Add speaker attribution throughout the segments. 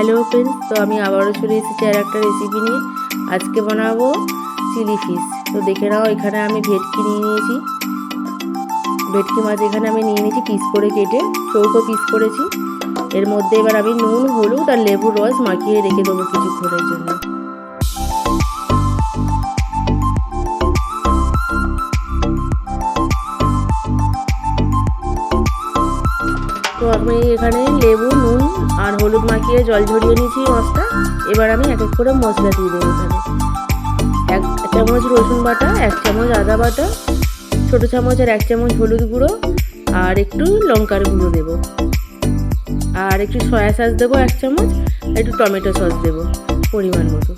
Speaker 1: Hello friends, তো আমি আবারও চলে এসেছি আর একটা রেসিপি নিয়ে। আজকে বানাবো চিলি ফিশ। তো দেখে নাও, এখানে আমি ভেটকি নিয়ে নিয়েছি। ভেটকি মাছ এখানে আমি নিয়ে নিয়েছি পিস করে কেটে, চৌকো পিস করেছি। এর মধ্যে এবার আমি নুন, হলুদ আর লেবুর রস মাখিয়ে রেখে দেবো কিছুক্ষণের জন্য। তো আমি এখানে লেবু, নুন আর হলুদ মাখিয়ে জল ঝরিয়ে নিয়েছি মাছটা। এবার আমি এক এক করে মশলা দিয়ে দেবো। এখানে 1 চামচ রসুন বাটা, 1 চামচ আদা বাটা, ছোটো চামচের 1 চামচ হলুদ গুঁড়ো আর একটু লঙ্কার গুঁড়ো দেবো, আর একটু সয়া সস দেবো 1 চামচ, একটু টমেটো সস দেবো পরিমাণ মতো।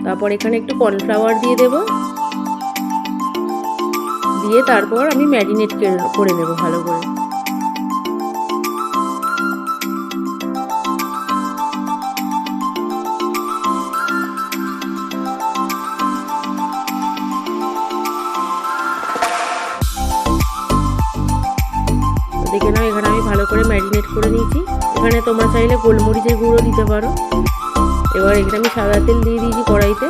Speaker 1: তারপর এখানে একটু কর্নফ্লাওয়ার দিয়ে দেব, দিয়ে তারপর আমি ম্যারিনেট করে নেব ভালো করে। দেখে নাও, এখানে আমি ভালো করে ম্যারিনেট করে নিয়েছি। এখানে তোমরা চাইলে গোলমরিচের গুঁড়ো দিতে পারো। এবার এখানে আমি সাদা তেল দিয়ে দিয়েছি কড়াইতে।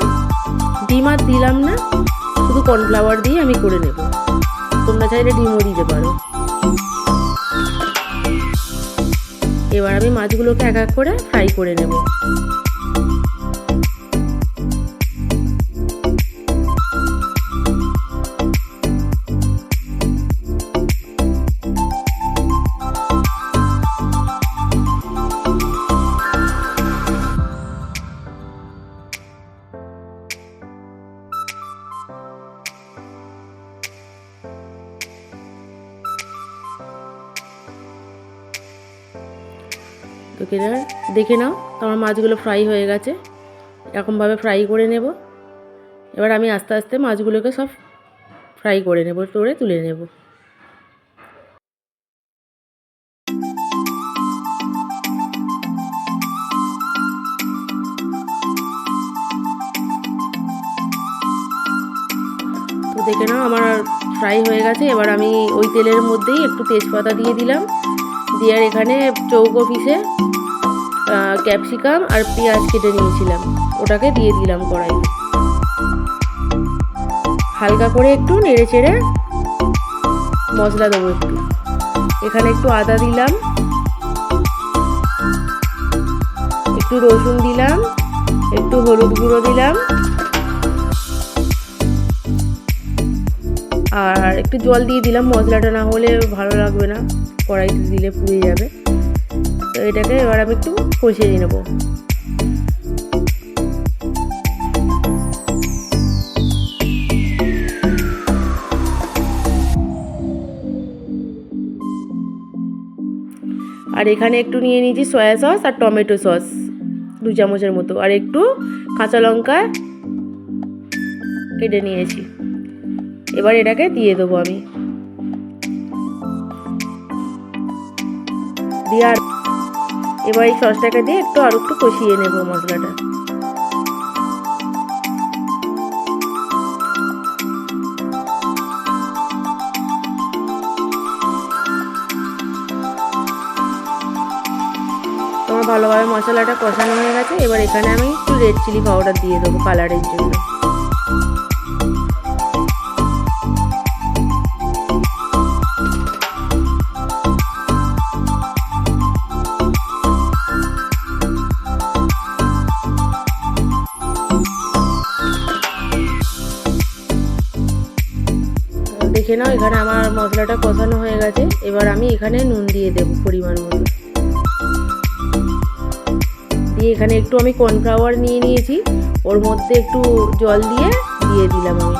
Speaker 1: ডিম আর দিলাম না, শুধু কর্নফ্লাওয়ার দিয়ে আমি করে নেব। তোমরা চাইলে ডিমও দিতে পারো। এবার আমি মাছগুলোকে এক এক করে ফ্রাই করে নেব। দেখে নাও, আমার মাছগুলো ফ্রাই হয়ে গেছে। এরকমভাবে ফ্রাই করে নেব। এবার আমি আস্তে আস্তে মাছগুলোকে সব ফ্রাই করে নেব, তুলে নেব। তো দেখে নাও, আমার ফ্রাই হয়ে গেছে। এবার আমি ওই তেলের মধ্যেই একটু তেজপাতা দিয়ে দিলাম, দিয়ে আর এখানে চৌকো পিসে ক্যাপসিকাম আর পেঁয়াজ কেটে নিয়েছিলাম, ওটাকে দিয়ে দিলাম কড়াইতে। হালকা করে একটু নেড়ে চেড়ে মশলা দেবো একটু। এখানে একটু আদা দিলাম, একটু রসুন দিলাম, একটু হলুদ গুঁড়ো দিলাম, আর একটু জল দিয়ে দিলাম। মশলাটা না হলে ভালো লাগবে না, কড়াইতে দিলে পুড়ে যাবে। তো এটাকে এবার আমি একটু কষিয়ে নেব। আর এখানে একটু নিয়ে নিয়েছি সয়া সস আর টমেটো সস 2 চামচের মতো, আর একটু কাঁচা লঙ্কা কেটে নিয়েছি। এবার এটাকে দিয়ে দেবো আমি, দিয়ে আর এবার এই সসটাকে দিয়ে আর একটু কষিয়ে নেব মশলাটা। তোমার ভালোভাবে মশলাটা কষানো হয়ে গেছে। এবার এখানে আমি একটু রেড চিলি পাউডার দিয়ে দেবো কালারের জন্য। দেখে নাও, এখানে আমার মশলাটা কষানো হয়ে গেছে। এবার আমি এখানে নুন দিয়ে দেবো পরিমাণ মতো। দিয়ে এখানে একটু আমি কর্নফ্লাওয়ার নিয়ে নিয়েছি, ওর মধ্যে একটু জল দিয়ে দিলাম আমি।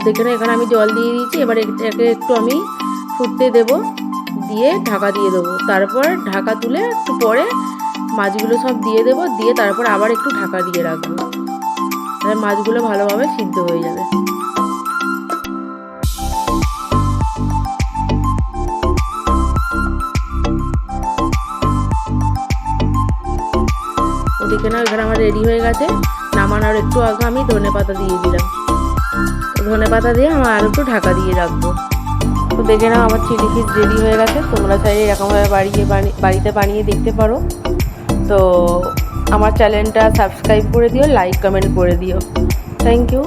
Speaker 1: দেখে নাও এখানে আমি জল দিয়ে দিয়েছি। এবার এটাকে একটু আমি ফুটতে দেব, দিয়ে ঢাকা দিয়ে দেবো। তারপর ঢাকা তুলে একটু পরে মাছগুলো সব দিয়ে দেবো, দিয়ে তারপর আবার একটু ঢাকা দিয়ে রাখবো, তাহলে মাছগুলো ভালোভাবে সিদ্ধ হয়ে যাবে। ওদিকে না এখানে আমার রেডি হয়ে গেছে। নামানোর একটু আগে আমি ধনেপাতা দিয়ে দিলাম। ধনেপাতা দিয়ে আমার আর একটু ঢাকা দিয়ে রাখবো। তো দেখে নাও আমার চিলি ফিশ রেডি হয়ে গেছে। তোমরা চাইলে এরকমভাবে বাড়িতে বানিয়ে দেখতে পারো। তো আমার চ্যানেলটা সাবস্ক্রাইব করে দিও, লাইক কমেন্ট করে দিও। Thank you.